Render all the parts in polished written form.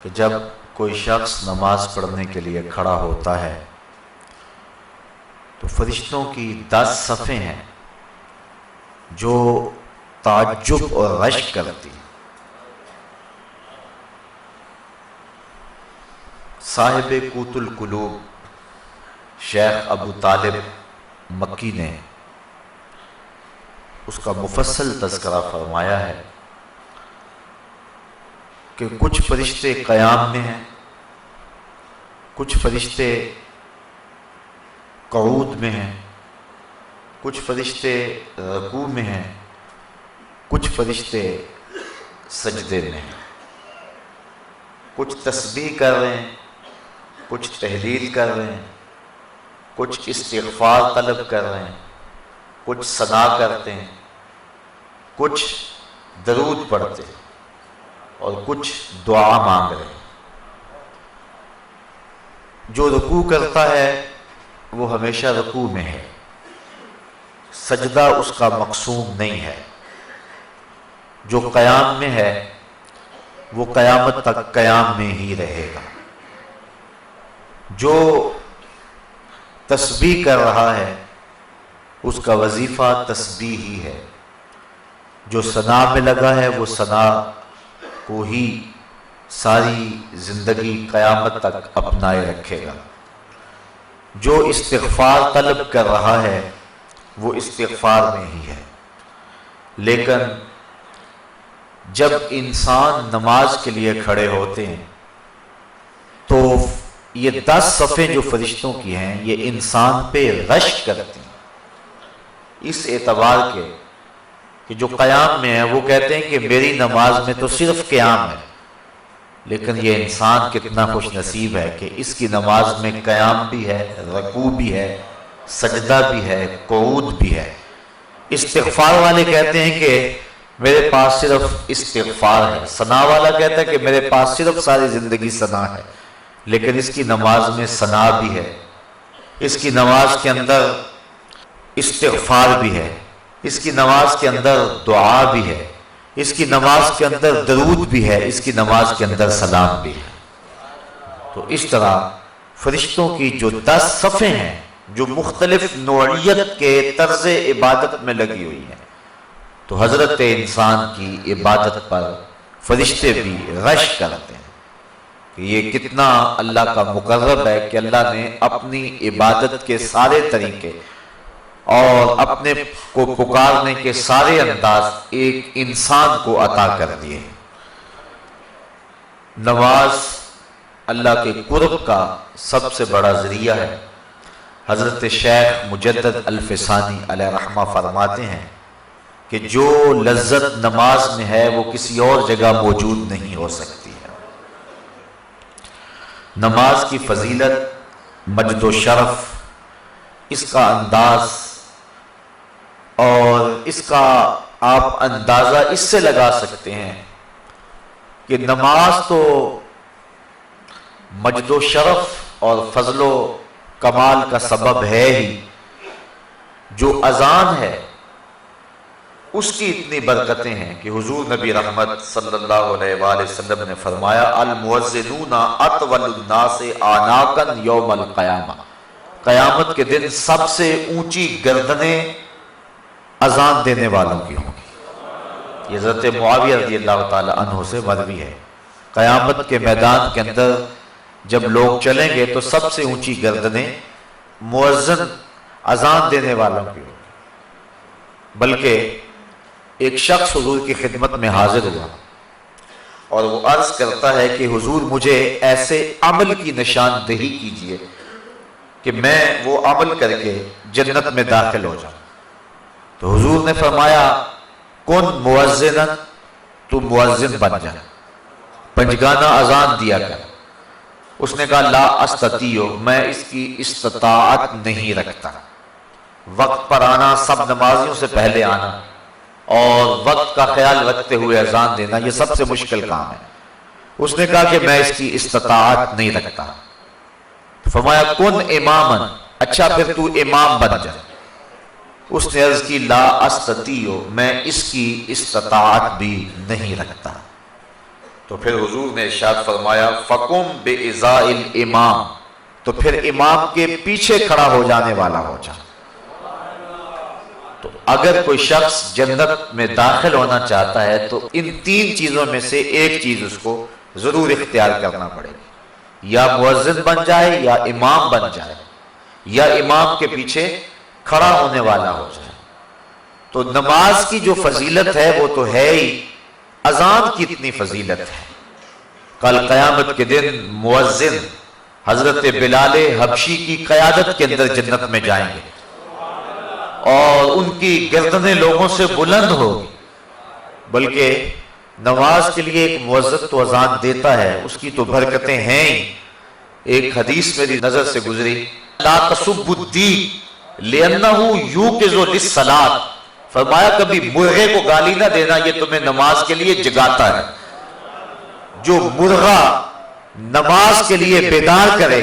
کہ جب کوئی شخص نماز پڑھنے کے لیے کھڑا ہوتا ہے تو فرشتوں کی 10 صفیں ہیں جو تعجب اور رشک کرتی ہیں۔ صاحب قوت القلوب شیخ ابو طالب مکی نے اس کا مفصل تذکرہ فرمایا ہے کہ کچھ فرشتے قیام میں ہیں، کچھ فرشتے قعود میں ہیں، کچھ فرشتے رکوع میں ہیں، کچھ فرشتے سجدے میں ہیں، کچھ تسبیح کر رہے ہیں، کچھ تحلیل کر رہے ہیں، کچھ استغفار طلب کر رہے ہیں، کچھ ثنا کرتے ہیں، کچھ درود پڑھتے ہیں اور کچھ دعا مانگ رہے ہیں۔ جو رکوع کرتا ہے وہ ہمیشہ رکوع میں ہے، سجدہ اس کا مقصود نہیں ہے۔ جو قیام میں ہے وہ قیامت تک قیام میں ہی رہے گا۔ جو تسبیح کر رہا ہے اس کا وظیفہ تسبیح ہی ہے۔ جو ثنا میں لگا ہے وہ ثنا کو ہی ساری زندگی قیامت تک اپنائے رکھے گا۔ جو استغفار طلب کر رہا ہے وہ استغفار میں ہی ہے۔ لیکن جب انسان نماز کے لیے کھڑے ہوتے ہیں تو یہ 10 صفیں جو فرشتوں کی ہیں یہ انسان پہ رشک کرتی ہیں، اس اعتبار کے کہ جو قیام میں ہے وہ کہتے ہیں کہ میری نماز میں تو صرف قیام ہے، لیکن یہ انسان کتنا خوش نصیب ہے کہ اس کی نماز میں قیام بھی ہے، رکوع بھی ہے، سجدہ بھی ہے، قعود بھی ہے۔ استغفار والے کہتے ہیں کہ میرے پاس صرف استغفار ہے، ثنا والا کہتا ہے کہ میرے پاس صرف ساری زندگی ثنا ہے، لیکن اس کی نماز میں ثنا بھی ہے، اس کی نماز کے اندر استغفار بھی ہے، اس کی نماز کے اندر دعا بھی ہے، اس کی نماز کے اندر درود بھی ہے، اس کی نماز کے اندر سلام بھی ہے۔ تو اس طرح فرشتوں کی جو 10 صفیں ہیں جو مختلف نوعیت کے طرز عبادت میں لگی ہوئی ہیں، تو حضرت انسان کی عبادت پر فرشتے بھی رشک کرتے ہیں کہ یہ کتنا اللہ کا مقرب ہے کہ اللہ نے اپنی عبادت کے سارے طریقے اور اپنے کو پکارنے کے سارے انداز ایک انسان کو عطا کر دیے۔ نماز اللہ کے قرب کا سب سے بڑا ذریعہ ہے۔ حضرت شیخ مجدد الفسانی علیہ رحمہ فرماتے ہیں کہ جو لذت نماز میں ہے وہ کسی اور جگہ موجود نہیں ہو سکتی ہے۔ نماز کی فضیلت، مجد و شرف، اس کا انداز اور اس کا آپ اندازہ اس سے لگا سکتے ہیں کہ نماز تو مجد و شرف اور فضل و کمال کا سبب ہے ہی، جو اذان ہے اس کی اتنی برکتیں ہیں کہ حضور نبی رحمت صلی اللہ علیہ وآلہ وسلم نے فرمایا المؤذنون اطول الناس اعناقا یوم القیامہ، قیامت کے دن سب سے اونچی گردنیں اذان دینے والوں کی ہوں گی۔ یہ حضرت معاویہ رضی اللہ تعالی عنہ سے مروی ہے۔ قیامت کے میدان کے اندر جب لوگ چلیں گے تو سب سے اونچی گردنیں مؤذن اذان دینے والوں کی ہوں گی۔ بلکہ ایک شخص حضور کی خدمت میں حاضر ہوا اور وہ عرض کرتا ہے کہ حضور مجھے ایسے عمل کی نشاندہی کیجئے کہ میں وہ عمل کر کے جنت میں داخل ہو جاؤں۔ تو حضور نے فرمایا کن مؤذنا، تو مؤذن بن جا، پنجگانہ اذان دیا کر۔ اس نے کہا لا استطیع، میں اس کی استطاعت نہیں رکھتا۔ وقت پر آنا، سب نمازیوں سے پہلے آنا اور وقت کا خیال رکھتے ہوئے اذان دینا یہ سب سے مشکل کام ہے۔ اس نے کہا کہ میں اس کی استطاعت نہیں رکھتا۔ فرمایا کن اماما، اچھا پھر تو امام بن جا۔ اس نے عرض کی لا استطیع، میں اس کی استطاعت بھی نہیں رکھتا۔ تو پھر حضور نے ارشاد فرمایا فَقُمْ بِإِزَاءِ الْإِمَامِ، تو پھر امام کے پیچھے کھڑا ہو جانے والا ہو جا۔ تو اگر کوئی شخص جنت میں داخل ہونا چاہتا ہے تو ان تین چیزوں میں سے ایک چیز اس کو ضرور اختیار کرنا پڑے گی، یا مؤذن بن جائے، یا امام بن جائے، یا امام کے پیچھے کھڑا ہونے والا ہو جائے۔ تو نماز کی جو فضیلت ہے وہ تو ہے ہی، اذان کی اتنی فضیلت ہے۔ کل قیامت کے دن مؤذن حضرت بلال حبشی کی قیادت کے اندر جنت میں جائیں گے، اور ان کی گردنیں لوگوں سے بلند ہوگی، بلکہ نماز کے لیے ایک مؤذن تو اذان دیتا ہے، اس کی تو برکتیں ہیں ہی۔ ایک حدیث میری نظر سے گزری، لا تسبوا الدیک لأنہ یوقظ للصلاۃ، فرمایا کبھی مرغے کو گالی نہ دینا، یہ تمہیں نماز کے لیے جگاتا ہے۔ جو مرغا نماز کے لیے بیدار کرے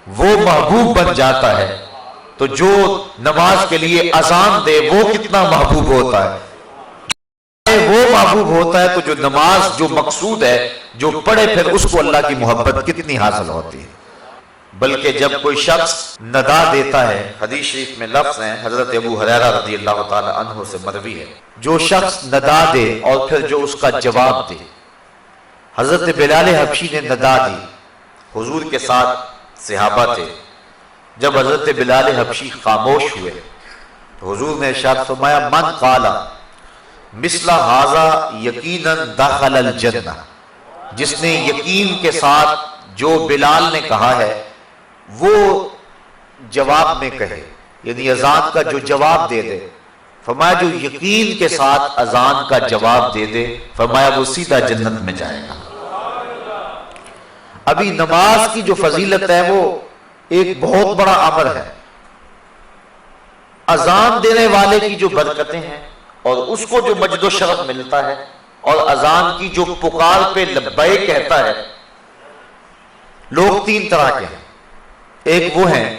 وہ محبوب بن جاتا ہے، تو جو نماز کے لیے اذان دے وہ کتنا محبوب ہوتا ہے۔ وہ محبوب ہوتا ہے تو جو نماز جو مقصود ہے جو پڑھے پھر اس کو اللہ کی محبت کتنی حاصل ہوتی ہے۔ بلکہ جب کوئی شخص ندا دیتا ہے، حدیث شریف میں لفظ ہیں، حضرت ابو ہریرہ رضی اللہ تعالی عنہ سے مروی ہے، جو شخص ندا دے اور پھر جو اس کا جواب دے۔ حضرت بلال حبشی نے ندا دی، حضور کے ساتھ صحابہ تھے، جب حضرت بلال حبشی خاموش ہوئے تو حضور نے ارشاد فرمایا من قال مثل ھذا یقینا دخل الجنہ، جس نے یقین کے ساتھ جو بلال نے کہا ہے وہ جواب میں کہے، یعنی اذان کا جو جواب دے دے، فرمایا جو یقین کے ساتھ اذان کا جواب دے دے، فرمایا وہ سیدھا جنت میں جائے گا۔ ابھی نماز کی جو فضیلت ہے وہ ایک بہت بڑا امر ہے، اذان دینے والے کی جو برکتیں ہیں اور اس کو جو مجد و شرف ملتا ہے، اور اذان کی جو پکار پہ لبیک کہتا ہے۔ لوگ تین طرح کے ہیں، ایک وہ ہیں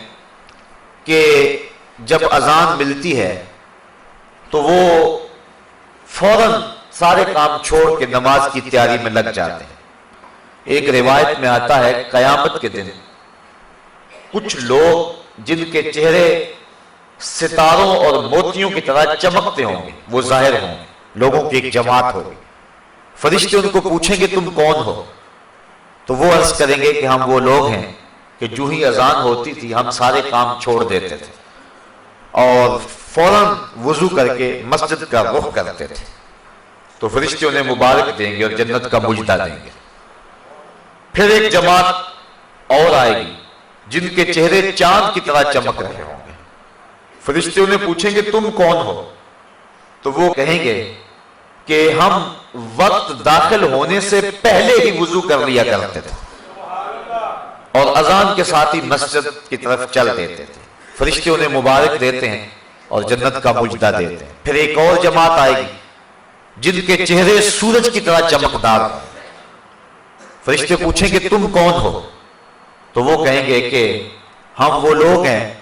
کہ جب اذان ملتی ہے تو وہ فوراً سارے کام چھوڑ کے نماز کی تیاری میں لگ جاتے ہیں۔ ایک روایت میں آتا ہے قیامت کے دن کچھ لوگ جن کے چہرے ستاروں اور موتیوں کی طرح چمکتے ہوں گے وہ ظاہر ہوں گے، لوگوں کی ایک جماعت ہوگی، فرشتے ان کو پوچھیں گے تم کون ہو؟ تو وہ عرض کریں گے کہ ہم وہ لوگ ہیں کہ جو ہی اذان ہوتی تھی ہم سارے کام چھوڑ دیتے تھے اور فوراً وضو کر کے مسجد کا رخ کرتے تھے۔ تو فرشتے انہیں مبارک دیں گے اور جنت کا مجدہ دیں گے۔ پھر ایک جماعت اور آئے گی جن کے چہرے چاند کی طرح چمک رہے ہوں گے، فرشتے انہیں پوچھیں گے تم کون ہو؟ تو وہ کہیں گے کہ ہم وقت داخل ہونے سے پہلے ہی وضو کر لیا کرتے تھے اور اذان کے ساتھ ہی مسجد کی طرف چل دیتے تھے۔ فرشتے انہیں مبارک دیتے ہیں اور جنت کا مجدہ دیتے ہیں۔ پھر ایک اور جماعت آئے گی جن کے چہرے سورج کی طرح چمکدار ہوں، فرشتے پوچھیں کہ تم کون ہو؟ تو وہ کہیں گے کہ ہم وہ لوگ ہیں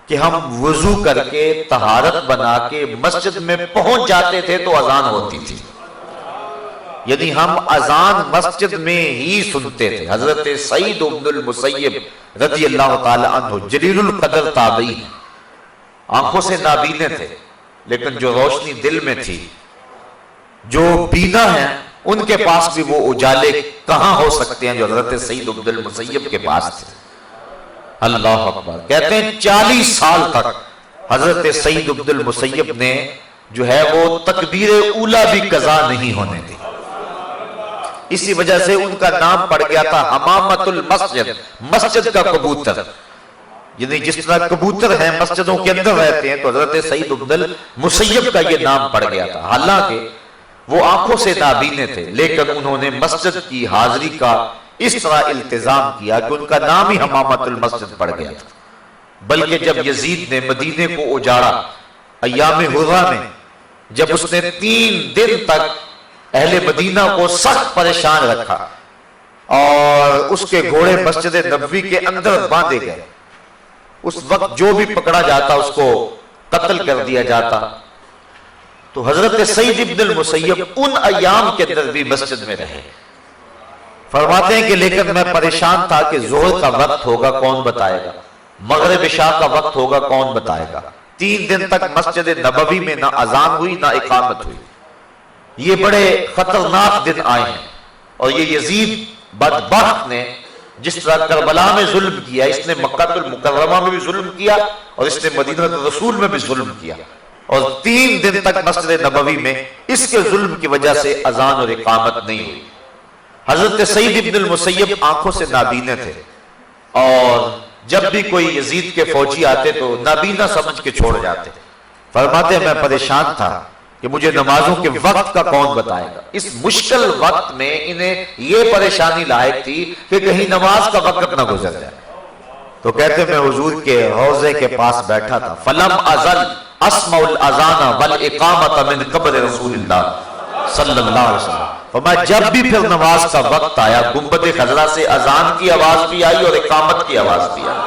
کہ ہم وضو کر کے طہارت بنا کے مسجد میں پہنچ جاتے تھے تو اذان ہوتی تھی، یعنی ہم اذان مسجد میں ہی سنتے تھے۔ حضرت سعید بن المسیب رضی اللہ تعالی عنہ جلیل القدر تابعی ہیں، آنکھوں سے نابینے تھے لیکن جو روشنی دل میں تھی، جو بینا ہیں ان کے پاس بھی وہ اجالے کہاں ہو سکتے ہیں جو حضرت سعید بن المسیب کے پاس تھے۔ اللہ اکبر، کہتے ہیں 40 سال تک حضرت سعید بن المسیب نے جو ہے وہ تکبیر اولا بھی قضا نہیں ہونے دی، اسی وجہ سے ان کا نام پڑ گیا تھا حمامت المسجد، مسجد کا کبوتر، یعنی جس طرح کبوتر ہیں مسجدوں کے اندر رہتے ہیں تو حضرت سعید بن المسیب کا یہ نام پڑ گیا تھا۔ حالانکہ وہ آنکھوں سے نابینے تھے لیکن انہوں نے مسجد کی حاضری کا اس طرح التزام کیا کہ ان کا نام ہی حمامت المسجد پڑ گیا تھا۔ بلکہ جب یزید نے مدینے کو اجاڑا ایام حرہ میں، جب اس نے 3 دن تک اہل مدینہ کو سخت پریشان رکھا اور اس کے گھوڑے مسجد نبوی کے اندر باندھے گئے، اس وقت جو بھی پکڑا جاتا اس کو قتل کر دیا جاتا، تو حضرت سعید بن المسیب ان ایام کے اندر بھی مسجد میں رہے فرماتے ہیں کہ لیکن میں پریشان تھا کہ ظہر کا وقت ہوگا کون بتائے گا، مغرب عشاء کا وقت ہوگا کون بتائے گا۔ 3 دن تک مسجد نبوی میں نہ اذان ہوئی نہ اقامت ہوئی۔ یہ بڑے خطرناک دن آئے ہیں، اور یہ یزید بدبخت نے جس طرح کربلا میں ظلم کیا، اس نے مکہ المکرمہ میں بھی ظلم کیا اور اس نے مدینہ رسول میں بھی ظلم کیا، اور 3 دن تک مسجد نبوی میں اس کے ظلم کی وجہ سے اذان اور اقامت نہیں ہوئی۔ حضرت سعید ابن المسیب آنکھوں سے نابینے تھے، اور جب بھی کوئی یزید کے فوجی آتے تو نابینا سمجھ کے چھوڑ جاتے۔ فرماتے ہیں میں پریشان تھا کہ مجھے نمازوں کے وقت کا کون بتائے گا۔ اس مشکل وقت میں انہیں یہ پریشانی لاحق تھی کہ کہیں نماز کا وقت نہ گزر جائے۔ تو کہتے میں حضور کے روضے کے پاس بیٹھا تھا، فلم ازل اسمع الاذان والاقامت من قبر رسول اللہ صلی اللہ علیہ وسلم۔ اور میں جب بھی پھر نماز کا وقت آیا، گنبد خضرا سے اذان کی آواز بھی آئی اور اقامت کی آواز بھی آئی۔